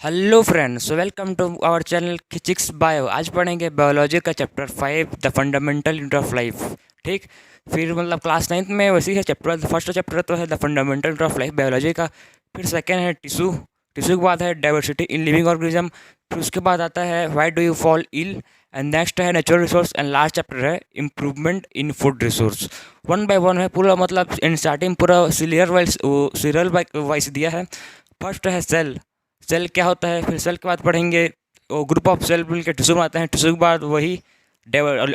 Hello friends, welcome to our channel physics bio. आज पढ़ेंगे biology का chapter 5 the fundamental unit of life. ठीक, फिर मतलब क्लास 9th में वैसे ही है चैप्टर। फर्स्ट चैप्टर तो है the fundamental unit of life biology का। फिर सेकेंड है टिश्यू। टिश्यू के बाद है डाइवर्सिटी इन लिविंग ऑर्गेनिज्म। फिर उसके बाद आता है why do you fall ill. And next है natural resource. And last chapter है improvement in food resource. One by one है पूरा, मतलब इन स्टार्टिंग पूरा सीरियल वाइज दिया है। फर्स्ट है सेल। सेल क्या होता है, फिर सेल के बाद पढ़ेंगे वो ग्रुप ऑफ सेल मिलकर टिश्यू बनाते हैं। टिश्यू के बाद वही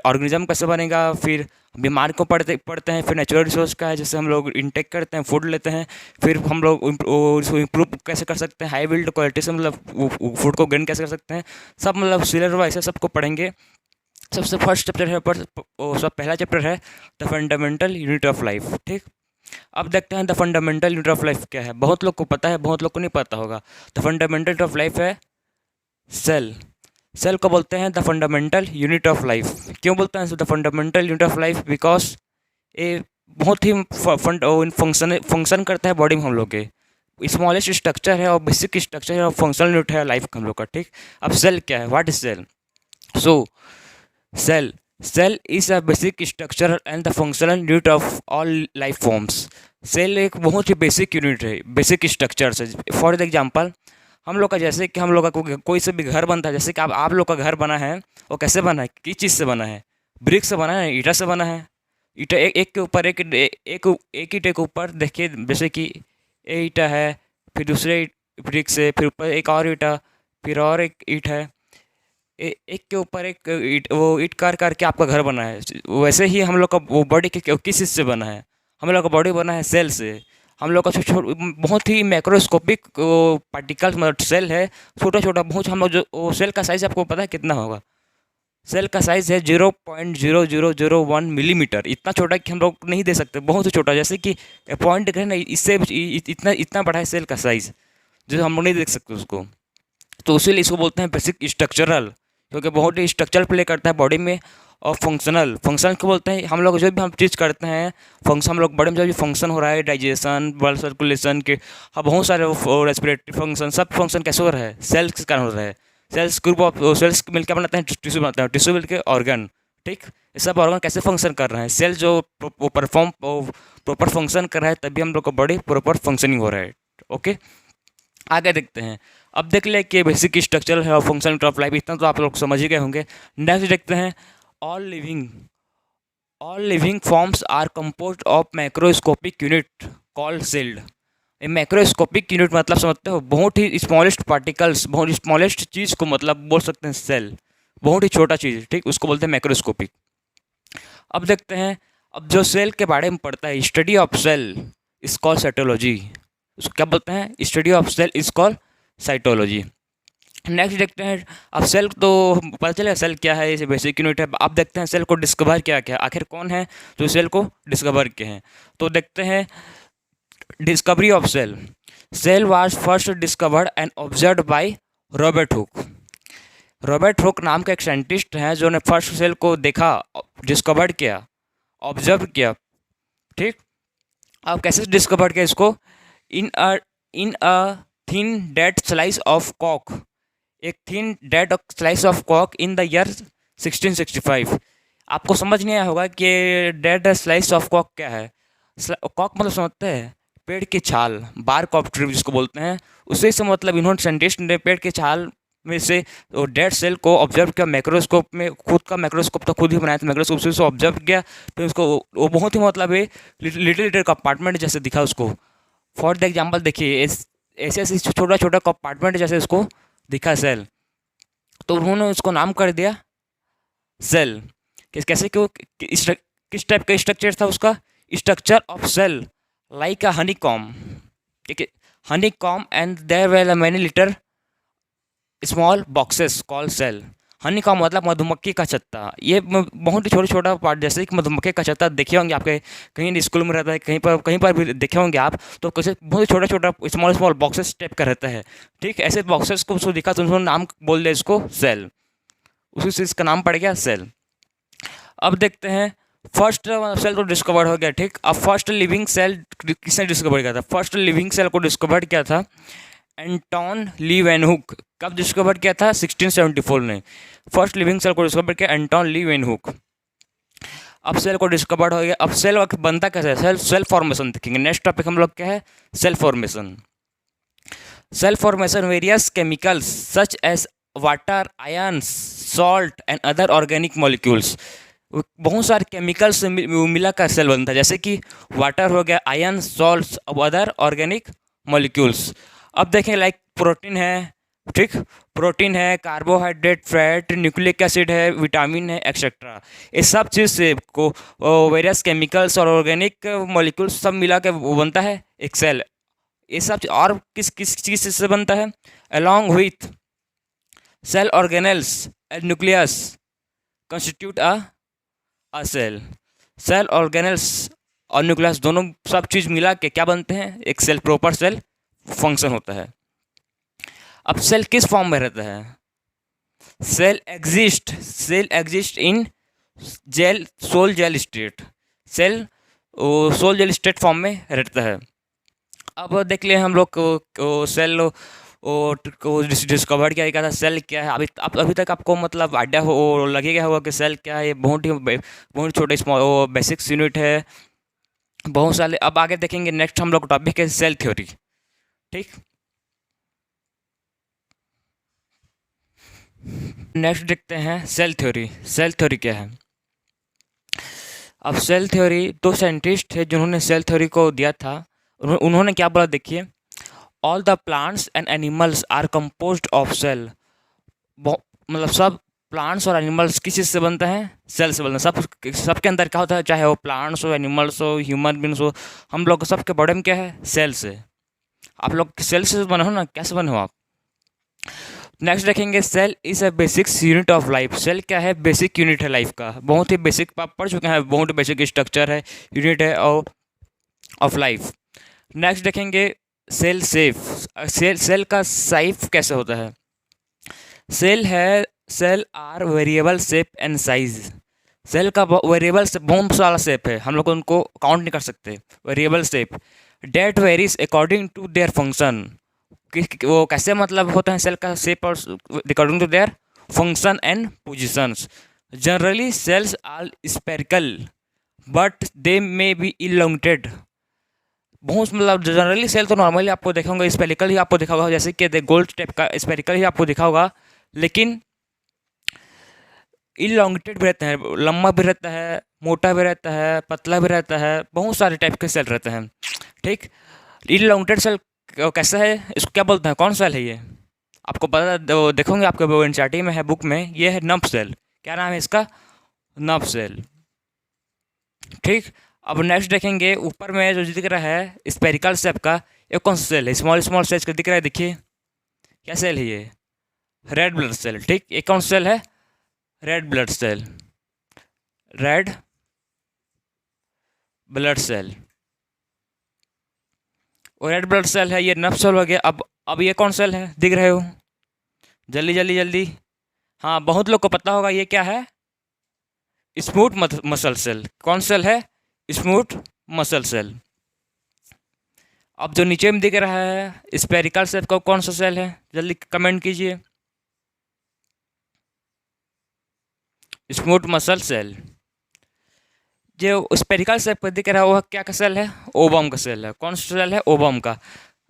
ऑर्गेनिज्म कैसे बनेगा, फिर बीमार को पढ़ते हैं। फिर नेचुरल रिसोर्स का है जिससे हम लोग इंटेक करते हैं, फूड लेते हैं। फिर हम लोग उसको इम्प्रूव कैसे कर सकते हैं, हाई बिल्ड क्वालिटी से मतलब फूड को गेन कैसे कर सकते हैं, सब मतलब सीरियल वाइज है, सबको पढ़ेंगे। सबसे फर्स्ट चैप्टर है सब पहला चैप्टर है the fundamental unit of life. ठीक, अब देखते हैं the fundamental unit of life क्या है। बहुत लोग को पता है, बहुत लोग को नहीं पता होगा। The fundamental unit of life है सेल। सेल को बोलते हैं the fundamental unit of life. क्यों बोलते हैं the fundamental unit of life? Because ये बहुत ही फंक्शन करता है बॉडी में हम लोग के। स्मॉलेस्ट स्ट्रक्चर है और बेसिक स्ट्रक्चर है और फंक्शनल यूनिट है लाइफ का हम लोग का। ठीक, अब सेल क्या है, what is cell? So cell is a basic structure and the functional unit of all life forms. Cell एक बहुत ही बेसिक यूनिट है, बेसिक स्ट्रक्चर से। फॉर एग्जांपल हम लोग का, जैसे कि हम लोग का कोई से भी घर बनता है, जैसे कि आप लोग का घर बना है, वो कैसे बना है, किस चीज़ से बना है? ब्रिक से बना है, ईटा से बना है। ईटा एक के ऊपर एक ईटे के ऊपर देखिए, जैसे कि ये ईटा है, फिर दूसरे ब्रिक से, फिर ऊपर एक और ईटा, फिर और एक ईट है। एक के ऊपर एक ईट, वो ईट कर करके आपका घर बना है। वैसे ही हम लोग का वो बॉडी किस चीज़ से बना है? हम लोग का बॉडी बना है सेल से। हम लोग का बहुत ही मैक्रोस्कोपिक पार्टिकल्स मतलब सेल है, छोटा छोटा बहुत। हम लोग जो वो सेल का साइज़ आपको पता है कितना होगा? सेल का साइज़ है 0.0001 मिलीमीटर। इतना छोटा कि हम लोग नहीं दे सकते, बहुत ही छोटा। जैसे कि पॉइंट है ना, इससे इतना इतना बड़ा है सेल का साइज़, जो हम लोग नहीं देख सकते उसको। तो इसीलिए इसको बोलते हैं बेसिक स्ट्रक्चरल, क्योंकि बहुत ही स्ट्रक्चर प्ले करता है बॉडी में। और फंक्शनल, फंक्शन को बोलते हैं हम लोग जो भी हम चीज़ करते हैं फंक्शन, हम लोग बॉडी में जो भी फंक्शन हो रहा है, डाइजेशन, ब्लड सर्कुलेशन के, हाँ बहुत सारे रेस्पिरेटरी फंक्शन, सब फंक्शन कैसे हो रहा है? सेल्स के कारण हो रहा है। सेल्स ग्रुप ऑफ सेल्स मिलकर बनाते हैं टिश्यू, बनाते हैं टिश्यू मिलकर ऑर्गन। ठीक, ये सब ऑर्गन कैसे फंक्शन कर रहे हैं? सेल जो प्रॉपर फंक्शन कर रहा है, तभी हम लोग का बॉडी प्रॉपर फंक्शनिंग हो रहा है। ओके, आगे देखते हैं। अब देख ले कि बेसिक स्ट्रक्चर है और फंक्शन ऑफ लाइफ, इतना तो आप लोग समझ ही गए होंगे। नेक्स्ट देखते हैं all living forms are composed of macroscopic unit called cells. Macroscopic unit मतलब समझते हो, बहुत ही स्मॉलेस्ट पार्टिकल्स, बहुत स्मॉलेस्ट चीज़ को मतलब बोल सकते हैं सेल, बहुत ही छोटा चीज़। ठीक, उसको बोलते हैं मैक्रोस्कोपिक। अब देखते हैं, अब जो सेल के बारे में पढ़ता है, study of cell is called cytology. उसको क्या बोलते हैं? Study of cell is called cytology. Next देखते हैं, अब सेल तो पता चलेगा सेल क्या है, ये बेसिक यूनिट है। अब देखते हैं सेल को डिस्कवर क्या क्या, आखिर कौन है जो सेल को डिस्कवर किए हैं। तो देखते हैं discovery of cell. Cell was first discovered and observed by Robert Hooke. Robert Hooke नाम का एक साइंटिस्ट हैं जो ने फर्स्ट सेल को देखा, डिस्कवर किया, ऑब्जर्व किया। ठीक, अब कैसे डिस्कवर किया इसको? In a in a thin dead slice of कॉक, एक थिन डेड स्लाइस ऑफ कॉक इन द ईयर 1665। आपको समझ नहीं आया होगा कि डेड स्लाइस ऑफ कॉक क्या है। कॉक मतलब समझते हैं पेड़ की छाल, बार्क ऑफ ट्री जिसको बोलते हैं, उसी से मतलब इन्होंने साइंटिस्ट ने पेड़ की छाल में से वो डेड सेल को ऑब्जर्व किया माइक्रोस्कोप में। खुद का माइक्रोस्कोप तो खुद ही बनाया था, माइक्रोस्कोप से ऑब्जर्व किया। फिर उसको वो बहुत ही मतलब लिटिल लिटिल कंपार्टमेंट जैसे दिखा उसको। फॉर द एग्जाम्पल देखिए, ऐसे ऐसे छोटा छोटा कंपार्टमेंट जैसे उसको दिखा सेल, तो उन्होंने उसको नाम कर दिया सेल। कैसे, क्यों, किस टाइप का स्ट्रक्चर था उसका? Structure of cell like a honeycomb. ठीक है, honeycomb and there were many little small boxes call cell. Honey का मतलब मधुमक्खी का छत्ता। ये बहुत ही छोटा छोटा पार्ट, जैसे कि मधुमक्खी का छत्ता देखे होंगे आपके कहीं स्कूल में रहता है, कहीं पर भी देखे होंगे आप, तो कैसे बहुत ही छोटा छोटा स्मॉल स्मॉल बॉक्सेस टाइप का रहता है। ठीक, ऐसे बॉक्सेस को उसको दिखा तो उन्होंने नाम बोल दिया इसको सेल, उसी से इसका नाम पड़ गया सेल। अब देखते हैं फर्स्ट सेल तो डिस्कवर हो गया। ठीक, अब फर्स्ट लिविंग सेल किसने डिस्कवर किया था? फर्स्ट लिविंग सेल को डिस्कवर किया था एंटोन लीवेनहुक। कब डिस्कवर किया था? 1674 में। फर्स्ट लिविंग सेल को डिस्कवर किया एंटोन लीवेनहुक। अब सेल को डिस्कवर्ड हो गया। अब सेल बनता कैसे है? सेल फॉर्मेशन देखेंगे। नेक्स्ट टॉपिक हम लोग क्या है? Cell formation. Cell formation various chemicals such as water, ions, salt and other organic molecules. बहुत सारे केमिकल्स से मिलाकर सेल बनता है, जैसे कि वाटर हो गया, आयन, सॉल्ट्स और अदर ऑर्गेनिक मॉलिक्यूल्स। अब देखें लाइक प्रोटीन है, ठीक, प्रोटीन है, कार्बोहाइड्रेट, फैट, न्यूक्लिक एसिड है, विटामिन है, एक्सेट्रा। ये सब चीज़ से को वेरियस केमिकल्स और ऑर्गेनिक मॉलिक्यूल्स सब मिला के वो बनता है एक सेल। ये सब और किस किस चीज़ से बनता है? Along with cell organelles and nucleus constitute a cell. Cell organelles और न्यूक्लियस दोनों सब चीज़ मिला के क्या बनते हैं? एक सेल, प्रॉपर सेल फंक्शन होता है। अब सेल किस फॉर्म में रहता है? Cell exist in sol gel state. Cell sol gel state form में रहता है। अब देख लिए हम लोग को सेल को डिस्कवर किया था सेल क्या है। अभी तक आपको मतलब आइडिया हो लगेगा होगा कि सेल क्या है। ये बहुत छोटे स्मॉल बेसिक्स यूनिट है, बहुत सारे। अब आगे देखेंगे नेक्स्ट हम लोग टॉपिक है सेल थ्योरी, ठीक। नेक्स्ट देखते हैं सेल थ्योरी। सेल थ्योरी क्या है? अब सेल थ्योरी, दो साइंटिस्ट थे जिन्होंने सेल थ्योरी को दिया था। उन्होंने क्या बोला देखिए, all the plants and animals are composed of cell. मतलब सब प्लांट्स और एनिमल्स किस चीज़ से बनते हैं? सेल से बनते हैं। सबके अंदर क्या होता है, चाहे वो प्लांट्स हो, एनिमल्स हो, ह्यूमन बींग्स हो, हम लोग सबके बॉडी में क्या है? सेल से। आप लोग सेल से बने हो ना, कैसे बने हो आप? नेक्स्ट देखेंगे cell is a basic unit of life. Cell क्या है? बेसिक यूनिट है लाइफ का, बहुत ही बेसिक, आप पढ़ चुके हैं, बहुत बेसिक स्ट्रक्चर है, यूनिट है ऑफ लाइफ। नेक्स्ट देखेंगे सेल शेप। सेल का साइज कैसे होता है? Cell are variable shape and size. Cell का वेरिएबल से बहुत सारा शेप है, हम लोग उनको काउंट नहीं कर सकते। Variable shape that varies according to their function. वो कैसे मतलब होता है सेल का शेप और according to their function and positions. Generally cells are spherical but they may be elongated. बहुत मतलब जनरली सेल तो नॉर्मली आपको देखा होगा स्पेरिकल ही आपको दिखा होगा, जैसे कि गोल्ड टाइप का स्पेरिकल ही आपको दिखा होगा, लेकिन इलोंगेटेड भी रहता है, लंबा भी रहता है, मोटा भी रहता है, पतला भी रहता है, बहुत सारे टाइप के सेल रहते हैं, ठीक। इलोंगेटेड सेल कैसा है, इसको क्या बोलते हैं, कौन सेल है ये? आपको पता देखोगे आपके वो एनसीईआरटी में है, बुक में, ये है नर्व सेल। क्या नाम है इसका? नर्व सेल, ठीक। अब नेक्स्ट देखेंगे ऊपर में जो दिख रहा है स्पेरिकल शेप का, ये कौन सा सेल है? स्मॉल स्मॉल साइज का दिख रहा है, देखिए क्या सेल है ये? रेड ब्लड सेल, ठीक। ये कौन सेल है? Red blood cell, red blood cell. और रेड ब्लड सेल है, ये नर्व सेल हो गया। अब ये कौन सेल है, दिख रहे हो? जल्दी जल्दी जल्दी, हाँ बहुत लोग को पता होगा ये क्या है, स्मूथ मसल सेल। कौन सेल है? Smooth muscle cell. अब जो नीचे में दिख रहा है स्पेरिकल शेप का कौन सा सेल है, जल्दी कमेंट कीजिए। Smooth muscle cell. जो स्पेरिकल शेप पर दिख रहा है वो क्या का सेल है? ओवम का सेल है। कौन सा सेल है? ओवम का।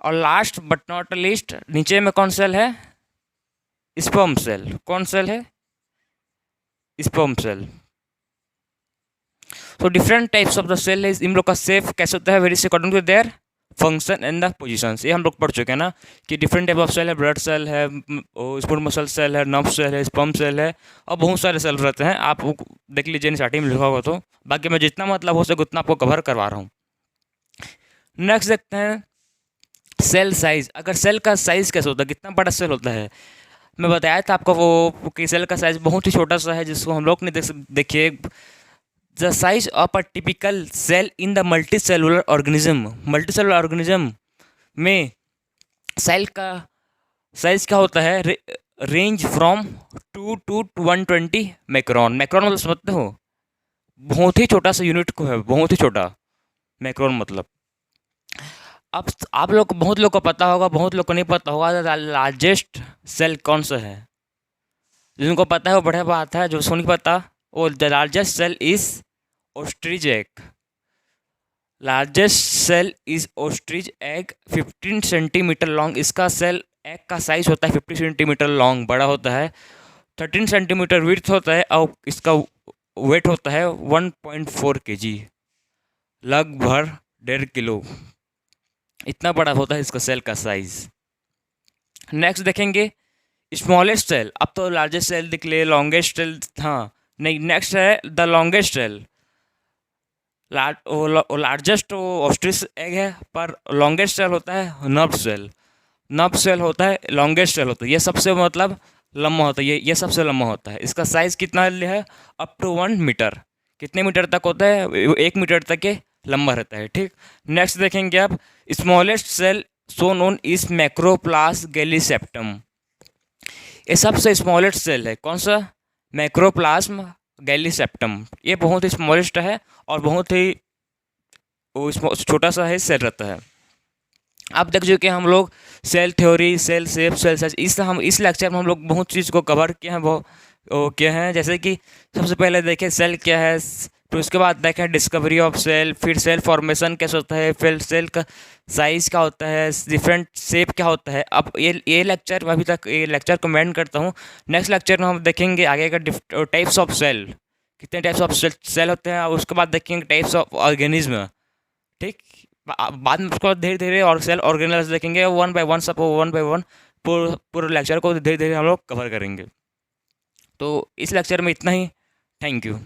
और लास्ट बट नॉट लीस्ट नीचे में कौन सेल है? Sperm cell. कौन सेल है? Sperm cell. तो different types of the cell है, इन लोग का शेप कैसे होता है, varies according to their function and the positions. ये हम लोग पढ़ चुके हैं ना कि डिफरेंट टाइप ऑफ सेल है, ब्लड सेल है, स्मूथ मसल सेल है, नर्व सेल है, स्पर्म सेल है, और बहुत सारे सेल रहते हैं। आप देख लीजिए स्टार्टिंग में लिखा होगा, तो बाकी मैं जितना मतलब हो सके उतना आपको कवर करवा रहा हूँ। नेक्स्ट देखते हैं सेल साइज। अगर सेल का साइज कैसे होता है, कितना बड़ा सेल होता है? मैं बताया था आपको वो कि सेल का साइज बहुत ही छोटा सा है, जिसको हम लोग नहीं देखिए the size of a typical cell in the multicellular organism. Multicellular organism में सेल का साइज क्या होता है? Range from 2 to 120 micron. Micron मतलब समझते हो? बहुत ही छोटा सा यूनिट को है, बहुत ही छोटा माइक्रोन मतलब। अब आप लोग को, बहुत लोग को पता होगा, बहुत लोग को नहीं पता होगा लार्जेस्ट सेल कौन सा है। जिनको पता है वो बढ़िया बात है, जो नहीं पता वो the largest cell is ostrich egg. Largest cell is ostrich egg, 15 centimetre long. इसका सेल एग का साइज होता है 50 सेंटीमीटर लॉन्ग, बड़ा होता है। 13 सेंटीमीटर विड्थ होता है और इसका वेट होता है 1.4 kg, लगभग 1.5 किलो। इतना बड़ा होता है इसका सेल का साइज। नेक्स्ट देखेंगे स्मॉलेस्ट सेल। अब तो लार्जेस्ट सेल दिख ले, लॉन्गेस्ट सेल, हाँ नहीं, नेक्स्ट है the longest cell. Largest ostrich egg है, पर लॉन्गेस्ट सेल होता है नर्व सेल। नर्व सेल होता है, लॉन्गेस्ट सेल होता है, ये सबसे मतलब लंबा होता है, ये सबसे लंबा होता है। इसका साइज़ कितना है, अप टू 1 मीटर। कितने मीटर तक होता है, 1 मीटर तक के लंबा रहता है, ठीक। नेक्स्ट देखेंगे आप smallest cell so known is mycoplasma gallisepticum. ये सबसे स्मॉलेस्ट सेल है, कौन सा, मैक्रोप्लाज्म गैलीसेप्टम। ये बहुत ही स्मॉलेस्ट है और बहुत ही छोटा सा है सेल रहता है। अब देख चुके हम लोग cell theory, cell shape, cell size. इस लेक्चर में हम लोग बहुत चीज़ को कवर किए हैं, वो क्या है, जैसे कि सबसे पहले देखें सेल क्या है, फिर उसके बाद देखें डिस्कवरी ऑफ सेल, फिर सेल फॉर्मेशन कैसे होता है, फिर सेल का साइज़ क्या होता है, डिफरेंट शेप क्या होता है। अब ये लेक्चर अभी तक ये लेक्चर कमेंट करता हूँ। नेक्स्ट लेक्चर में हम देखेंगे आगे का टाइप्स ऑफ सेल, कितने टाइप्स ऑफ सेल होते हैं, और उसके बाद देखेंगे टाइप्स ऑफ ऑर्गेनिज्म, ठीक। बाद में उसको धीरे धीरे और सेल ऑर्गेनल्स देखेंगे, वन बाय वन पूरे लेक्चर को धीरे धीरे हम लोग कवर करेंगे। तो इस लेक्चर में इतना ही। Thank you.